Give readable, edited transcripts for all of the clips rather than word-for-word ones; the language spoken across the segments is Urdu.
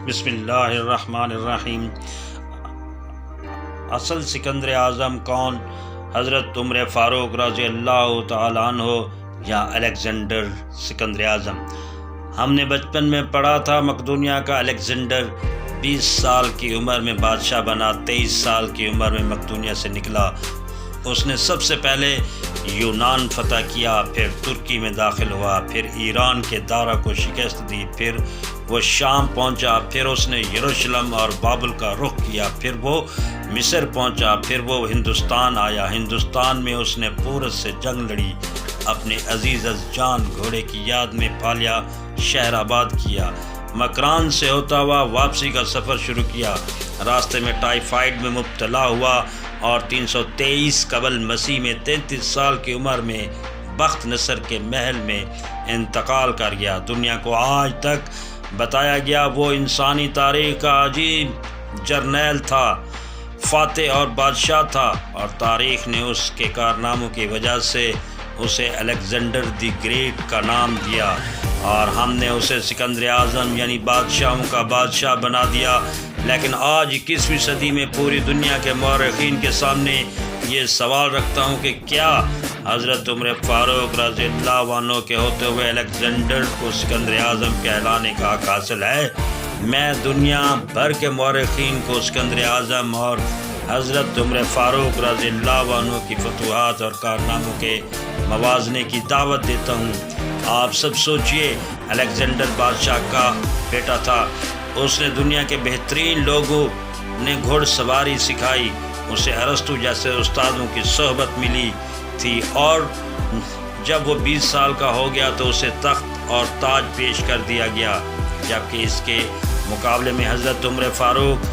بسم اللہ الرحمن الرحیم۔ اصل سکندر اعظم کون؟ حضرت عمر فاروق رضی اللہ تعالیٰ عنہ یا الیگزینڈر سکندر اعظم۔ ہم نے بچپن میں پڑھا تھا مقدونیہ کا الیگزینڈر 20 سال کی عمر میں بادشاہ بنا، 23 سال کی عمر میں مقدونیہ سے نکلا۔ اس نے سب سے پہلے یونان فتح کیا، پھر ترکی میں داخل ہوا، پھر ایران کے دارا کو شکست دی، پھر وہ شام پہنچا، پھر اس نے یروشلم اور بابل کا رخ کیا، پھر وہ مصر پہنچا، پھر وہ ہندوستان آیا۔ ہندوستان میں اس نے پورس سے جنگ لڑی، اپنے عزیز جان گھوڑے کی یاد میں پالیا شہر آباد کیا، مکران سے ہوتا ہوا واپسی کا سفر شروع کیا۔ راستے میں ٹائیفائیڈ میں مبتلا ہوا اور 323 قبل مسیح میں 33 سال کی عمر میں بخت نصر کے محل میں انتقال کر گیا۔ دنیا کو آج تک بتایا گیا وہ انسانی تاریخ کا عجیب جرنیل تھا، فاتح اور بادشاہ تھا، اور تاریخ نے اس کے کارناموں کی وجہ سے اسے الیگزینڈر دی گریٹ کا نام دیا، اور ہم نے اسے سکندر اعظم یعنی بادشاہوں کا بادشاہ بنا دیا۔ لیکن آج 21ویں صدی میں پوری دنیا کے مورخین کے سامنے یہ سوال رکھتا ہوں کہ کیا حضرت عمر فاروق رضی اللہ عنہ کے ہوتے ہوئے الیگزینڈر کو سکندر اعظم کہلانے کا حق حاصل ہے؟ میں دنیا بھر کے مورخین کو سکندر اعظم اور حضرت عمر فاروق رضی اللہ عنہ کی فتوحات اور کارناموں کے موازنے کی دعوت دیتا ہوں۔ آپ سب سوچئے، الیگزینڈر بادشاہ کا بیٹا تھا، اس نے دنیا کے بہترین لوگوں نے گھوڑ سواری سکھائی، اسے ارسطو جیسے استادوں کی صحبت ملی تھی، اور جب وہ 20 سال کا ہو گیا تو اسے تخت اور تاج پیش کر دیا گیا، جبکہ اس کے مقابلے میں حضرت عمر فاروق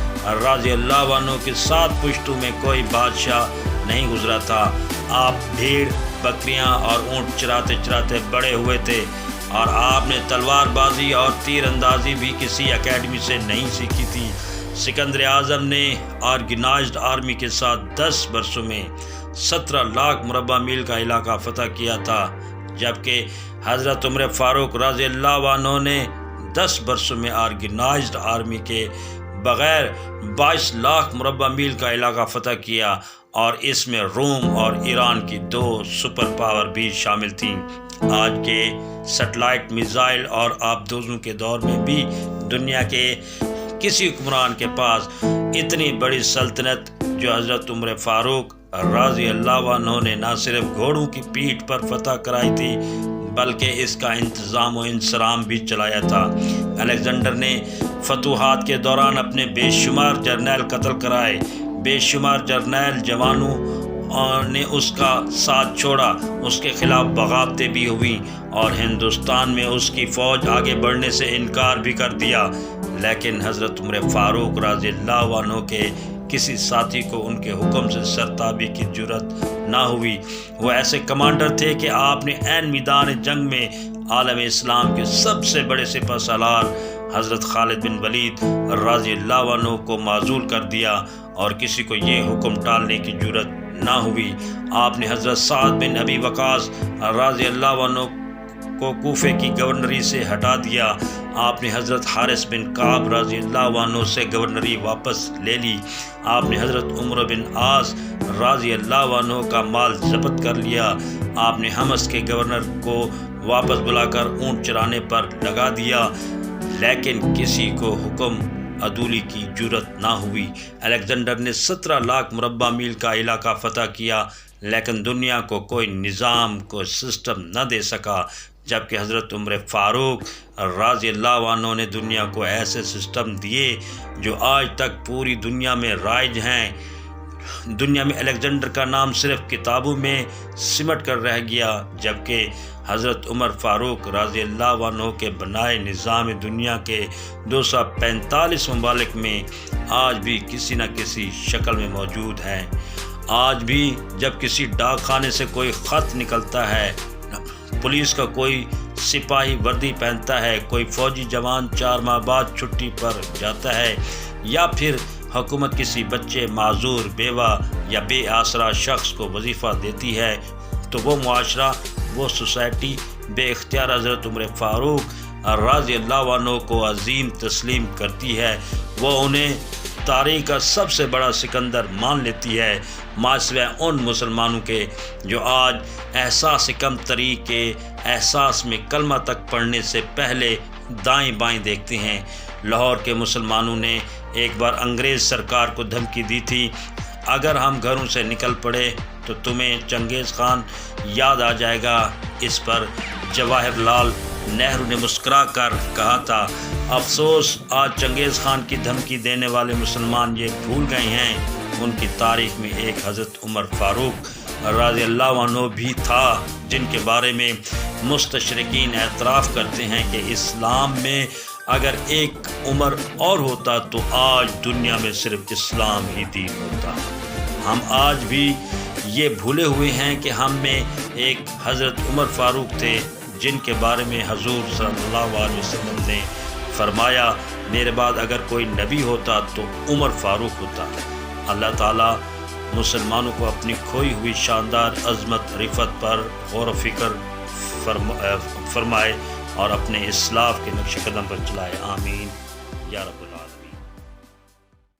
رضی اللہ عنہ کے 7 پشتوں میں کوئی بادشاہ نہیں گزرا تھا۔ آپ بھیڑ بکریاں اور اونٹ چراتے چراتے بڑے ہوئے تھے، اور آپ نے تلوار بازی اور تیر اندازی بھی کسی اکیڈمی سے نہیں سیکھی تھی۔ سکندر اعظم نے آرگنائزڈ آرمی کے ساتھ 10 برسوں میں 17 لاکھ مربع میل کا علاقہ فتح کیا تھا، جبکہ حضرت عمر فاروق رضی اللہ عنہ نے 10 برسوں میں آرگنائزڈ آرمی کے بغیر 22 لاکھ مربع میل کا علاقہ فتح کیا، اور اس میں روم اور ایران کی 2 سپر پاور بھی شامل تھیں۔ آج کے سیٹلائٹ میزائل اور آبدوزوں کے دور میں بھی دنیا کے کسی حکمران کے پاس اتنی بڑی سلطنت جو حضرت عمر فاروق رضی اللہ عنہ نے نہ صرف گھوڑوں کی پیٹھ پر فتح کرائی تھی بلکہ اس کا انتظام و انصرام بھی چلایا تھا۔ الیگزینڈر نے فتوحات کے دوران اپنے بے شمار جرنیل قتل کرائے، بے شمار جرنیل جوانوں نے اس کا ساتھ چھوڑا، اس کے خلاف بغاوتیں بھی ہوئیں، اور ہندوستان میں اس کی فوج آگے بڑھنے سے انکار بھی کر دیا۔ لیکن حضرت عمر فاروق رضی اللہ عنہ کے کسی ساتھی کو ان کے حکم سے سرتابی کی جرت نہ ہوئی۔ وہ ایسے کمانڈر تھے کہ آپ نے عین میدان جنگ میں عالم اسلام کے سب سے بڑے سپہ سالار حضرت خالد بن ولید رضی اللہ عنہ کو معزول کر دیا، اور کسی کو یہ حکم ٹالنے کی جرت نہ ہوئی۔ آپ نے حضرت سعد بن ابی وقاص رضی اللہ عنہ کو کوفے کی گورنری سے ہٹا دیا۔ آپ نے حضرت حارث بن کعب رضی اللہ عنہ سے گورنری واپس لے لی۔ آپ نے حضرت عمر بن عاص رضی اللہ عنہ کا مال ضبط کر لیا۔ آپ نے حمص کے گورنر کو واپس بلا کر اونٹ چرانے پر لگا دیا، لیکن کسی کو حکم عدولی کی جرت نہ ہوئی۔ الیگزینڈر نے 17 لاکھ مربع میل کا علاقہ فتح کیا، لیکن دنیا کو کوئی نظام، کوئی سسٹم نہ دے سکا، جبکہ حضرت عمر فاروق رضی اللہ عنہ نے دنیا کو ایسے سسٹم دیے جو آج تک پوری دنیا میں رائج ہیں۔ دنیا میں الیگزینڈر کا نام صرف کتابوں میں سمٹ کر رہ گیا، جبکہ حضرت عمر فاروق رضی اللہ عنہ کے بنائے نظام دنیا کے 245 ممالک میں آج بھی کسی نہ کسی شکل میں موجود ہیں۔ آج بھی جب کسی ڈاک خانے سے کوئی خط نکلتا ہے، پولیس کا کوئی سپاہی وردی پہنتا ہے، کوئی فوجی جوان 4 ماہ بعد چھٹی پر جاتا ہے، یا پھر حکومت کسی بچے، معذور، بیوہ یا بے آسرا شخص کو وظیفہ دیتی ہے، تو وہ معاشرہ، وہ سوسائٹی بے اختیار حضرت عمر فاروق رضی اللہ عنہ کو عظیم تسلیم کرتی ہے، وہ انہیں تاریخ کا سب سے بڑا سکندر مان لیتی ہے، ماسوائے ان مسلمانوں کے جو آج احساس کم تری کے احساس میں کلمہ تک پڑھنے سے پہلے دائیں بائیں دیکھتے ہیں۔ لاہور کے مسلمانوں نے ایک بار انگریز سرکار کو دھمکی دی تھی، اگر ہم گھروں سے نکل پڑے تو تمہیں چنگیز خان یاد آ جائے گا۔ اس پر جواہر لال نہرو نے مسکرا کر کہا تھا، افسوس آج چنگیز خان کی دھمکی دینے والے مسلمان یہ بھول گئے ہیں، ان کی تاریخ میں ایک حضرت عمر فاروق رضی اللہ عنہ بھی تھا، جن کے بارے میں مستشرقین اعتراف کرتے ہیں کہ اسلام میں اگر ایک عمر اور ہوتا تو آج دنیا میں صرف اسلام ہی دین ہوتا۔ ہم آج بھی یہ بھولے ہوئے ہیں کہ ہم میں ایک حضرت عمر فاروق تھے، جن کے بارے میں حضور صلی اللہ علیہ وسلم نے فرمایا، میرے بعد اگر کوئی نبی ہوتا تو عمر فاروق ہوتا۔ اللہ تعالیٰ مسلمانوں کو اپنی کھوئی ہوئی شاندار عظمت رفعت پر غور و فکر فرمائے اور اپنے اسلاف کے نقش قدم پر چلائے، آمین یا رب العالمین۔